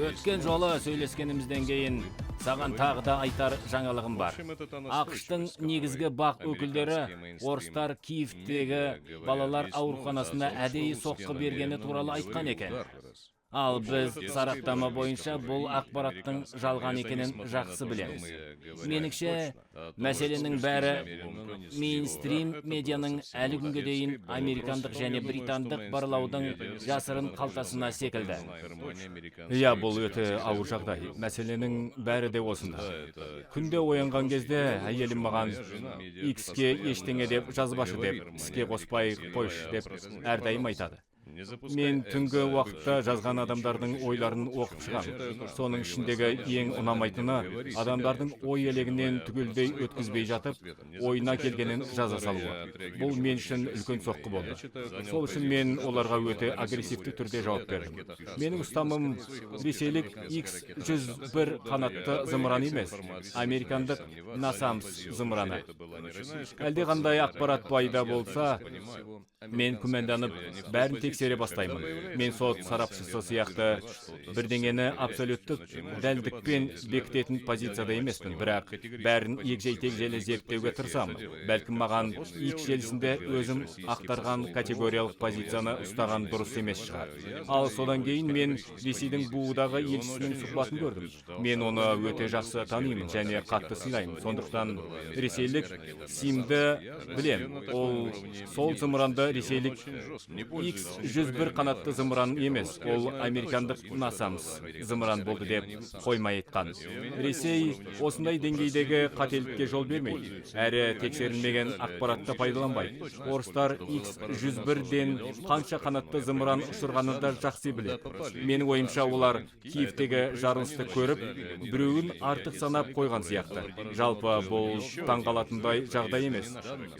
Өткен жолы сөйлескенімізден кейін саған тағы да айтар жаңалығым бар. ақш-тың негізгі бақ өкілдері орыстар Киевтегі балалар ауруханасына әдейі соққы бергені туралы айтқан екен. Ал біз сараптама бойынша бұл ақпараттың жалған екенін жақсы білеміз. Меніңше, мәселенің бәрі мейнстрим медианың әлі күнге дейін американдық және британдық барлаудың жасырын қалтасына секілді. Иә, бұл өте ауыр жағдай. Мәселенің бәрі де осында. Күнде оянған кезде әйелім маған X-ке ештеңе деп жазбашы деп, іске қоспай қойш деп әрдайым айтады. Мен түнгі уақытта жазған адамдардың ойларын оқып шығам. Соның ішіндегі ең ұнамайтыны адамдардың ой елегінен түгелдей өткізбей жатып, ойына келгенін жаза салуы. Бұл мен үшін үлкен соққы болды. Сол үшін мен оларға өте агрессивті түрде жауап бердім. Менің ұстанымым ресейлік X-101 қанатты зымыран емес, американдық NASAMS зымыраны. Әлде қандай ақпарат пайда болса, мен күмәнданып бәрін тексере бастаймын. Мен сот сарапшысы сияқты бірдеңені абсолюттік дәлдікпен бекітетін позицияда емеспін, бірақ бәрін егжей-тегжейлі зерттеуге тырысамын. Бәлкім маған X желісінде өзім ақтарған категориялық позицияны ұстаған дұрыс емес шығар. Ал содан кейін мен Ресейдің буыдағы елшісінің сұхбатын көрдім. Мен оны өте жақсы танимын және қатты сыйлаймын. Сондықтан ресейлік Симді білем. Ол сол зымыранды ресейлік X-101 қанатты зымыран емес, ол американдық NASAMS зымыран болды деп қоймай айтқан. Ресей осындай деңгейдегі қателікке жол бермейді, әрі тексерілмеген ақпаратты пайдаланбайды. Орыстар X-101-ден қанша қанатты зымыран ұшырғанын да жақсы біледі. Менің ойымша олар Киевтегі жарылысты көріп, біреуін артық санап қойған сияқты. Жалпы бұл таңғалатындай жағдай емес.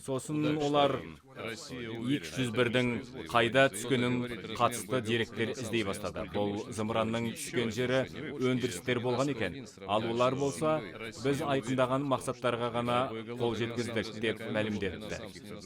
Сосын олар X-101-дің қайда түскенін қатысты деректер іздей бастады. Бұл зымыранның түскен жері өндірістер болған екен. Ал олар болса, біз айқындаған мақсаттарға ғана қол жеткіздік деп мәлімдепті.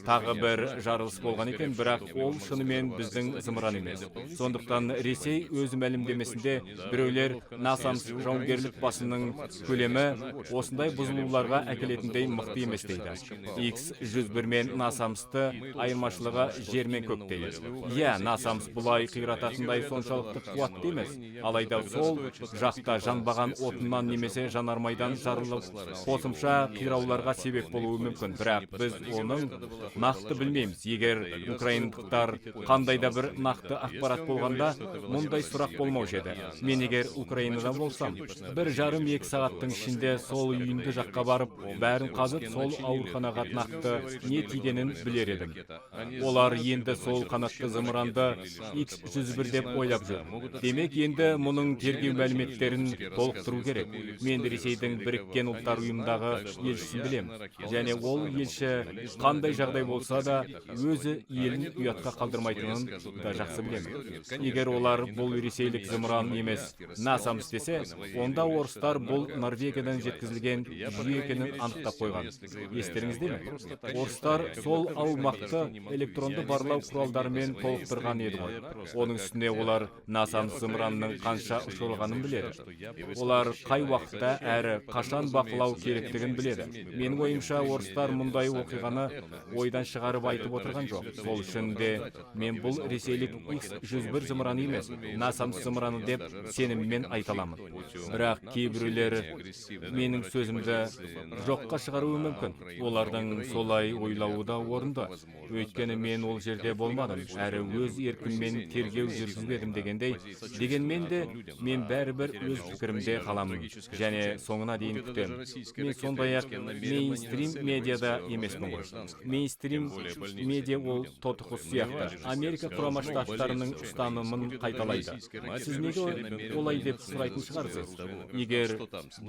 Тағы бір жарылыс болған екен, бірақ ол шынымен біздің зымыран емес. Сондықтан Ресей өз мәлімдемесінде біреулер NASAMS жауынгерлік басының көлемі осындай бұзылуларға әкелетіндей мықты емес дейді. X-101 мен NASAMS-ты айырмашылығы жер мен көктей. Иә, NASAMS бұлай қирататындай соншалықты қуатты емес. Алайда сол жақта жанбаған отыннан немесе жанармайдан жарылып, қосымша қирауларға себеп болуы мүмкін. Бірақ біз оның нақты білмейміз. Егер украиндықтар қандай да бір нақты ақпарат болғанда, мұндай сұрақ болмаушы еді. Мен егер Украинада болсам, 1,5-2 сағаттың ішінде сол үйінді жаққа барып, бәрін қазып, сол ауруханаға нақты не тигенін білер едім. Олар енді сол қанатты зымыранды X-101 деп ойлап жүр. Демек, енді мұның тергеу мәліметтерін толықтыру керек. Мен Ресейдің Біріккен Ұлттар ұйымындағы елшісін білем. Және ол елші қандай жағдай болса да өзі елін ұятқа қалдырмайтынын да жақсы білемін. Егер олар бұл ресейлік зымыран емес NASAMS десе, онда орыстар бұл Норвегиядан жеткізілген жүйе екенін анықтап қойған. Естеріңізде ме? Орыстар сол аумақты электронды барлау құралдарымен толықтырған еді ғой. Оның үстіне олар NASAMS зымыранның қанша ұшырылғанын біледі. Олар қай уақытта әрі қашан бақылау керектігін біледі. Менің ойымша, орыстар мұндай оқиғаны ойдан шығарып айтып отырған жоқ. Сол үшін де мен бұл ресейлік X-101 зымыраны емес, NASAMS зымыраны деп сеніммен айталамын. Бірақ кейбіреулер менің сөзімді жоққа шығаруы мүмкін. Олардың солай ойлауы да орынды. Өйткені мен ол жерде болмадым, әрі өз еркіммен тергеу жүргізбедім дегенмен де мен бәрібір өз пікірімде қаламын және соңына дейін күтемін. Мен сондай-ақ мейнстрим медиада емеспін ғой. Мейнстрим медиа ол тоты құс сияқты. Америка құрама штаттарының ұстанымын қайталайды. Сіз неге олай деп сұрайтын шығарсыз? Егер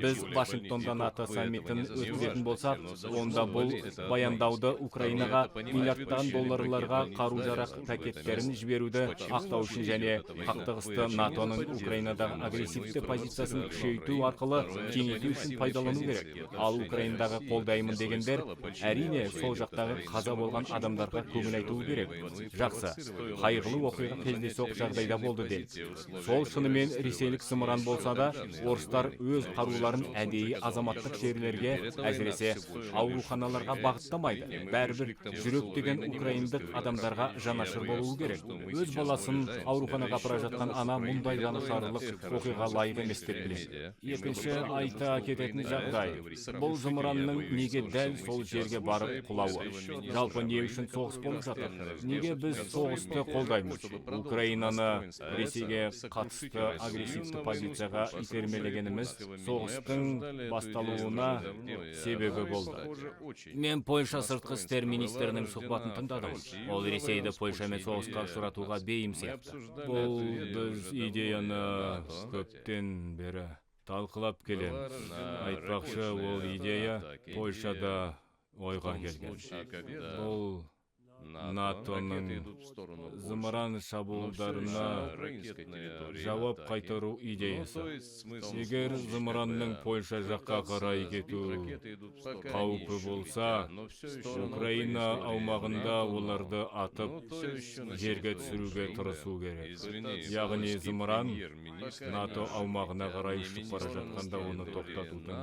біз Вашингтонда НАТО саммитін өткізетін болсақ, онда бұл баяндауды Украинаға миллиардтаған долларларға қару-жарақ пакеттері әскерлерін жіберуді ақтау үшін және қақтығысты НАТОның Украинадағы агрессивті позициясын күшейту арқылы кеңейту үшін пайдалану керек. Ал Украинадағы қолдаймын дегендер әрине сол жақтағы қаза болған адамдарға көңіл айтуы керек. Жақсы, қайғылы оқиға кездейсоқ жағдайда болды делік. Сол шынымен ресейлік зымыран болса да, орыстар өз қаруларын әдейі азаматтық жерлерге, әсіресе ауруханаларға бағыттамайды. Бәрібір жүрек деген украиндық адамдарға жанашыр болуы керек. Өз баласын ауруханаға апара жатқан ана мұндай жанашырлық оқиға лайық емес деп біледі. Екінші айта кететін жағдай. Бұл зымыранның неге дәл сол жерге барып құлауы? Жалпы не үшін соғыс болып жатыр? Неге біз соғысты қолдаймыз? Украинаны Ресейге қатысты агрессивті позицияға итермелегеніміз соғыстың басталуына себебі болды. Мен Польша сыртқы істер министрінің сұхбатын тыңдадым. Ол Ресейді Польшамен соғысқа ұшыратуға бейім сияқты. Бұл біз идеяны көптен бері талқылап келеміз. Айтпақшы, ол идея Польшада ойға келген. Бұл НАТОның зымыран шабуылдарына жауап қайтару идеясы. Егер зымыранның Польша жаққа қарай кету қаупі болса, Украина аумағында оларды атып, жерге түсіруге тырысу керек. Яғни зымыран НАТО аумағына қарай ұшып бара жатқанда оны тоқтатудың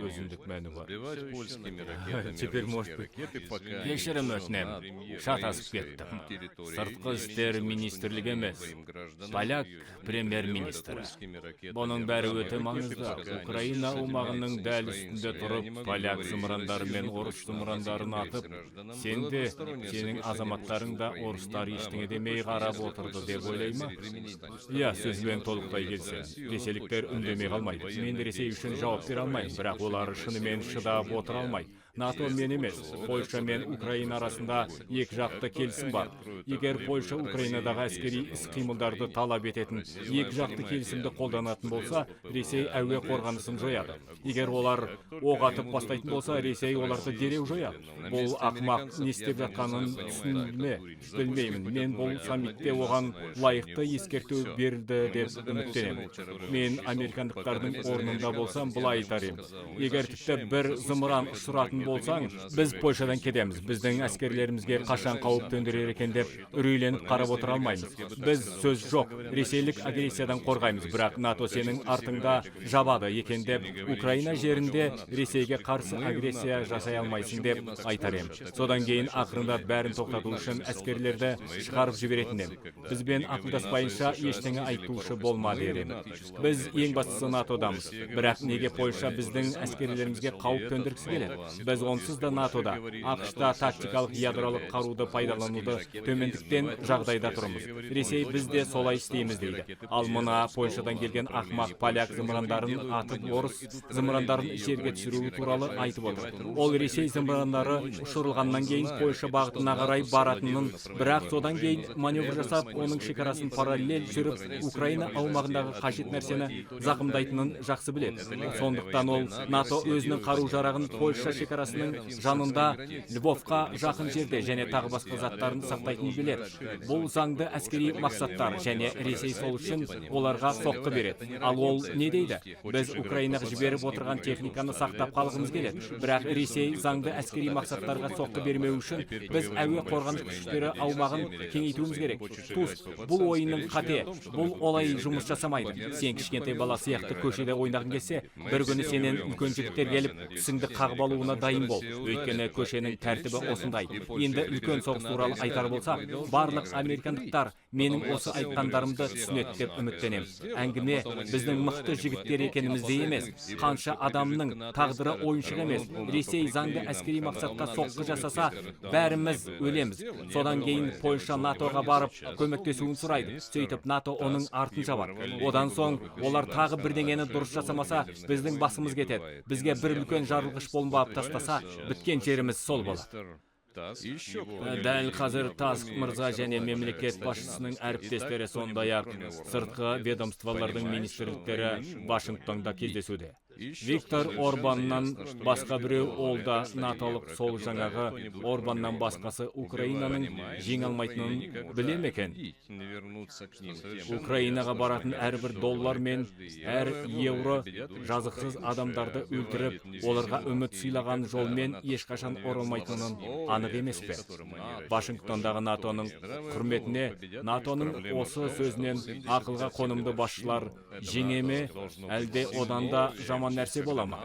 өзіндік мәні бар. Теперь может быть. Кешірім өтінем. Шатасып кеттім. Сыртқы істер министрлігі емес, поляк премьер-министрі. Бұның бәрі өте маңызды. Украина аумағының дәл үстінде тұрып, поляк зымырандары мен орыс зымырандарын атып, сен де, сенің азаматтарың да орыстар ештеңе демей қарап отырды деп ойлай ма? Иә, сөзбен толықтай келсем. Ресейліктер үндемей қалмайды. Мен Ресей үшін жауап бере алмаймын, бірақ олар шынымен шыдап отыра алмайды. НАТО мен емес, Польша мен Украина арасында екі жақты келісім бар. Егер Польша Украинадағы әскери іс-қимылдарды талап ететін екі жақты келісімді қолданатын болса, Ресей әуе қорғанысын жояды. Егер олар оқ атып бастайтын болса, Ресей оларды дереу жояды. Бұл ақымақ не істеп жатқанын түсінме, білмеймін. Мен бұл саммитте оған лайықты ескерту берілді деп үміттенемін. Мен американдықтардың орнында болсам, былай айтар едім. Егер тіпті бір зымыран ұшыратын болсаң, біз Польшадан кетеміз. Біздің әскерлерімізге қашан қауіп төндірер екен деп үрейленіп қарап отыра алмаймыз. Біз сөз жоқ, ресейлік агрессиядан қорғаймыз, бірақ НАТО сенің артыңда жабады екен деп, Украина жерінде Ресейге қарсы агрессия жасай алмайсың деп айтар едім. Содан кейін ақырындап бәрін тоқтату үшін әскерлерді шығарып жіберетін едім. Бізбен ақылдаспайынша ештеңе айтушы болма дер едім. Біз ең бастысы НАТОдамыз, бірақ неге Польша біздің әскерлерімізге қауіп төндіргісі келеді? Біз онсыз да НАТОда, ақш-та тактикалық ядролық қаруды пайдалануды төмендіктен жағдайда тұрмыз. Ресей бізде солай істейміз дейді. Ал мына Польшадан келген ақмақ поляк зымырандарын атып, орыс зымырандарын жерге түсіруі туралы айтып отыр. Ол Ресей зымырандары ұшырылғаннан кейін Польша бағытына қарай баратынын, бірақ содан кейін маневр жасап, оның шекарасын параллель жүріп, Украина аумағындағы қажет нәрсені зақымдайтынын жақсы біледі. Сондықтан ол НАТО өзінің қару-жарағын Польша шекарасының жанында Львовқа жақын жерде және тағы басқа заттарын сақтайтын біледі. Бұл заңды әскери мақсаттар және Ресей сол үшін оларға соққы береді. Ал ол не дейді? Біз Украинаға жіберіп отырған техниканы сақтап қалғымыз келеді. Бірақ Ресей заңды әскери мақсаттарға соққы бермеу үшін біз әуе қорғаныс күштері аумағын кеңейтуіміз керек. Туст, бұл ойынның қате. Бұл олай жұмыс жасамайды. Сен кішкентай бала сияқты көшеде ойнағың келсе, бір күні сенен үлкен жігіттер келіп, түсіңді қағып алуына дайын бол. Өйткені көшенің тәртібі осындай. Енді үлкен соғыс туралы айтар болса, барлық американдықтар менің осы айтқандарымды түсінеді деп үміттенем. Әңгіме біздің мықты жігіттер екенімізде емес, қанша адамның тағдыры ойыншық емес. Ресей заңды әскери мақсатқа соққы жасаса, бәріміз өлеміз. Содан кейін Польша НАТОға барып көмектесуін сұрайды. Сөйтіп НАТО оның артын жабады. Одан соң олар тағы бірдеңені дұрыс жасамаса, біздің басымыз кетеді. Бізге бір үлкен жарылғыш бомба тастаса, біткен жеріміз сол болады. Дәл қазір Таск мырза және мемлекет басшысының әріптестері сондай-ақ сыртқы ведомстволардың министрліктері Вашингтонда кездесуде. Виктор Орбаннан басқа біреу ол да натолық сол жаңағы Орбаннан басқасы Украинаның жеңе алмайтынын біле ме екен? Украинаға баратын әрбір доллар мен әр евро жазықсыз адамдарды өлтіріп, оларға үміт сыйлаған жолмен ешқашан оралмайтынын анық емес пе? Вашингтондағы НАТОның құрметіне НАТОның осы сөзінен ақылға қонымды басшылар жеңе ме, әлде одан да жаман нәрсе бола ма?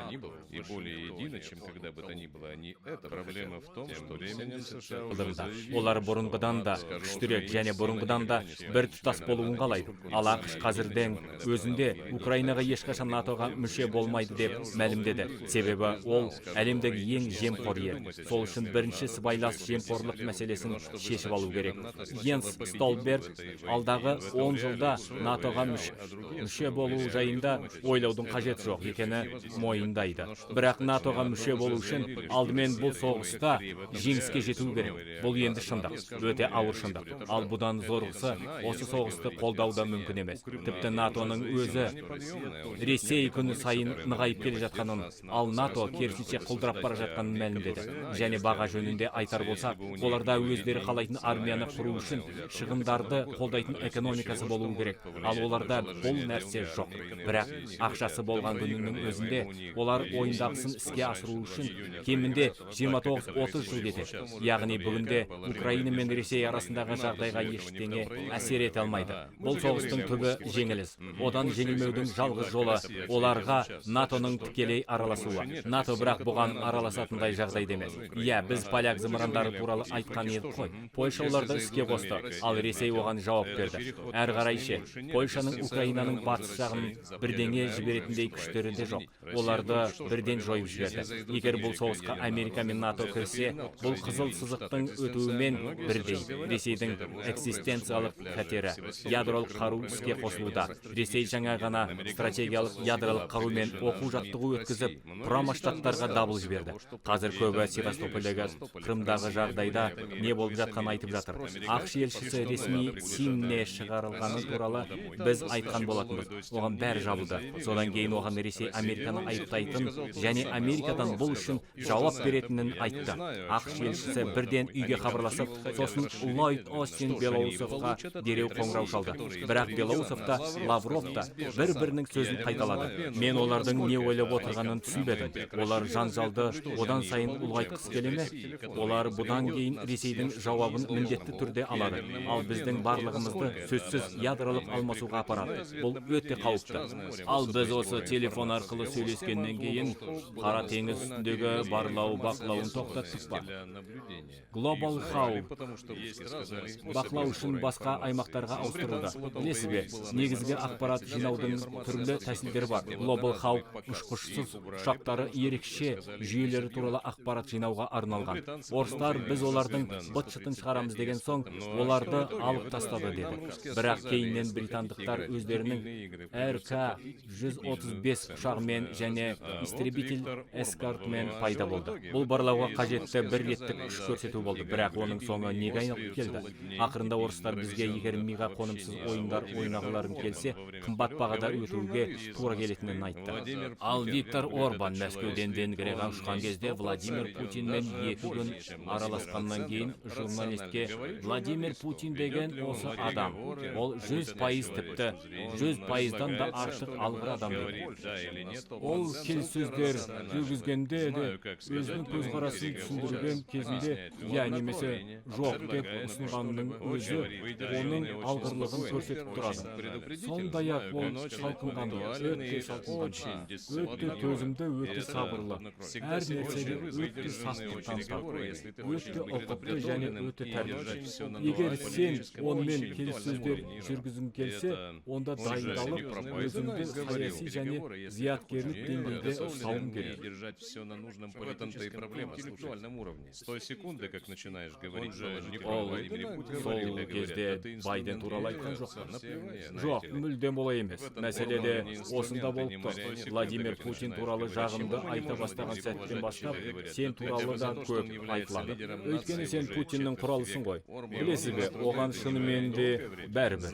Олар бұрынғыдан да күштірек және бұрынғыдан да бір тұтас болуын қалайды. Ал ақш қазірдің өзінде Украинаға ешқашан НАТОға мүше болмайды деп мәлімдеді. Себебі ол әлемдегі ең жемқор ел. Сол үшін бірінші сыбайлас жемқорлық мәселесін шешіп алу керек. Йенс Столтенберг алдағы 10 жылда НАТОға мүше болу жайында ойлаудың қажеті жоқ екені мойындайды. Бірақ НАТОға мүше болу үшін алдымен бұл соғыста жеңіске жету керек. Бұл енді шындық, өте ауыр шындық. Ал бұдан зорғысы осы соғысты қолдауда мүмкін емес. Тіпті НАТОның өзі Ресей күні сайын нығайып келе жатқанын, ал НАТО керісінше құлдырап бара жатқанын мәлімдеді. Және баға жөнінде айтар болсақ, оларда өздері қалайтын армияны құру үшін шығындарды қолдайтын экономикасы болуы керек. Ал оларда бұл нәрсе жоқ. Бірақ ақшасы болған күнінің өзінде олар ойындағысын іске асыру үшін кемінде 29-30 жыл кетеді. Яғни бүгінде Украина мен Ресей арасындағы жағдайға ештеңе әсер ете алмайды. Бұл соғыстың түбі жеңіліс. Одан жеңілмеудің жалғыз жолы оларға НАТОның тікелей араласуы. НАТО бірақ бұған араласатындай жағдайда емес. Иә, біз поляк зымырандары туралы айтқан едік қой. Польша оларды іске қосты, ал Ресей оған жауап берді. Әрі қарай Польшаның Украинаның батыс жағын бірдеңе жіберетіндей күштері де жоқ. Оларды бірден жойып жіберді. Егер бұл соғысқа Америка мен НАТО кірсе, бұл қызыл сызықтың өтуімен бірдей. Ресейдің экзистенциялық қатері, ядролық қару іске қосылуда. Ресей жаңа ғана стратегиялық ядролық қарумен оқу жаттығу өткізіп, Құрама Штаттарға дабыл жіберді. Қазір көбі Севастопольдегі Крымдағы жағдайда не болып жатқанын айтып жатыр. ақш елшісі ресми симне шығарылғаны туралы біз айтқан болатынбыз. Оған бәрі жабылды. Содан кейін оған Ресей Американы айыптайтын және Америкадан бұл үшін жауап беретінін айтты. ақш елшісі бірден үйге хабарласып, сосын Ллойд Остин Белоусовқа дереу қоңырау шалды. Бірақ Белоусов та Лавров та бір-бірінің сөзін қайталады. Мен олардың не ойлап отырғанын түсінбедім. Олар жанжалды одан сайын ұлғайтқысы келе ме? Олар бұдан кейін Ресейдің жауабын міндетті түрде алады. Ал біздің барлығымызды сөзсіз ядролық алмасуға апарады. Бұл өте қауіпті. Ал біз осы телефон арқылы сөйлескеннен кейін Қара теңіз үстіндегі бақылауын тоқтаттық па? Global Hawk бақылау үшін басқа аймақтарға ауыстырылды. Білесіз бе, негізгі ақпарат жинаудың түрлі тәсілдері бар. Global Hawk ұшқышсыз ұшақтары ерекше жүйелері туралы ақпарат жинауға арналған. Орыстар біз олардың быт-шытын шығарамыз деген соң, оларды алып тастады деді. Бірақ кейіннен британдықтар өздерінің РК-135 ұшағымен және истребитель эскортмен пайда болды. Бұл барлауға қажетті бір реттік күш көрсету болды, бірақ оның соңы неге айналып келді? Ақырында орыстар бізге егер миға қонымсыз ойындар ойнағыларың келсе, қымбат бағада өтуге тура келетінін айтты. Ал Виктор Орбан Мәскеуден Венгрияға ұшқан кезде Владимир Путинмен 2 күн араласқаннан кейін журналистке Владимир Путин деген осы адам. Ол 100% тіпті 100%дан да артық алғыр адам дейді. Ол келіссөздер жүргізгенде де өзінің көзқарасын түсіндірген кезінде я немесе жоқ деп ұсынғанның өзі оның алғырлығын көрсетіп тұрады. Сондай-ақ ол шалқынғанды, өте төзімді, өте сабырлы. Әр нәрседе өте сақтық танытады. Өте ұқыпты және өте тәртіпті. Егер сен онымен келіссөздер жүргізгің келсе, онда дайындалып, өзіңді саяси және зияткерлік деңгейде ұстауың керек. В этом-то и проблема интеллектуальном уровне. С той секунды, как начинаешь говорить сол кезде Байден туралы айтқан жоқ. Жоқ, мүлдем олай емес. Мәселеде осында болып тұр. Владимир Путин туралы жағымды айта бастаған сәттен бастап, сен туралы да көп айтылады. Өйткені сен Путиннің құралысың ғой. Білесіз бе, оған шынымен де бәрібір.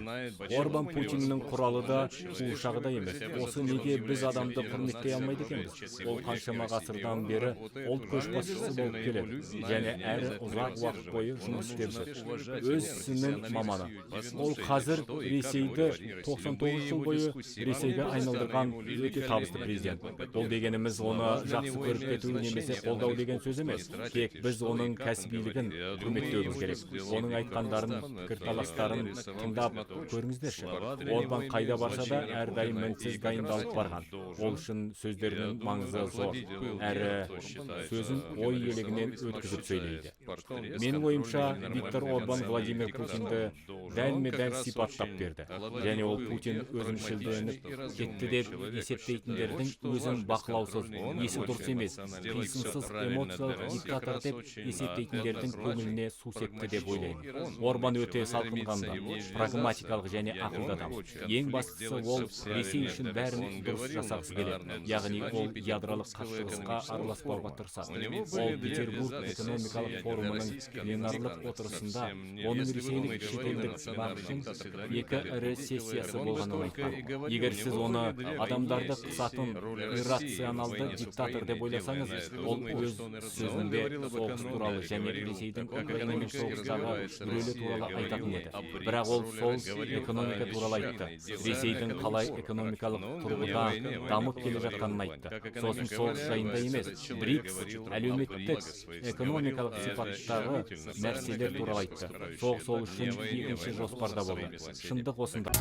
Орбан Путиннің құралы да қуыршағы да емес. Осы неге біз адам адамды құрметтей алмайды екенбіз. Ол қаншама ғасырдан бері ұлт көшбасшысы болып келеді және әрі ұзақ уақыт бойы жұмыс істеп жүр. Өз ісінің маманы. Ол қазір Ресейді 99 жыл бойы Ресейге айналдырған өте табысты президент. Бұл дегеніміз оны жақсы көріп кету немесе қолдау деген сөз емес. Тек біз оның кәсібилігін құрметтеуіміз керек. Оның айтқандарын, пікірталастарын тыңдап көріңіздерші. Орбан қайда барса да әрдайым мінсіз дайындалып барған. Ол үшін сөздерінің маңызы зор, әрі сөзін ой елегінен өткізіп сөйлейді. Менің ойымша, Виктор Орбан Владимир Путинді дәлме-дәл сипаттап берді. Және ол Путин өзімшілденіп кетті деп есептейтіндердің өзін бақылаусыз, есі дұрыс емес, қисынсыз эмоциялық диктатор деп есептейтіндердің көңіліне су септі деп ойлаймын. Орбан өте салқынқанды, прагматикалық және ақылды адам. Ең бастысы ол Ресей үшін бәрін дұрыс жасағысы келеді. Яғни ол ядролық қақтығысқа араласпауға тырысады. Ол Петербург экономикалық форумының пленарлық отырысында оның ресейлік шетелдік бағыштың екі ірі сессиясы болғанын айтқан. Егер сіз оны адамдарды қысатын иррационалды диктатор деп ойласаңыз, ол өз сөзінде соғыс туралы және Ресейдің Украинамен соғыстағы рөлі туралы айтатын еді. Бірақ ол сол экономика туралы айтты. Ресейдің қалай экономикалық тұрғыда дамып келе жатқанын айтты. Сосын соғыс жайында емес, БРИКС әлеуметтік экономикалық сипаттағы нәрселер туралы айтты. Соғыс ол үшін екінші жоспарда болды. Шындық осында.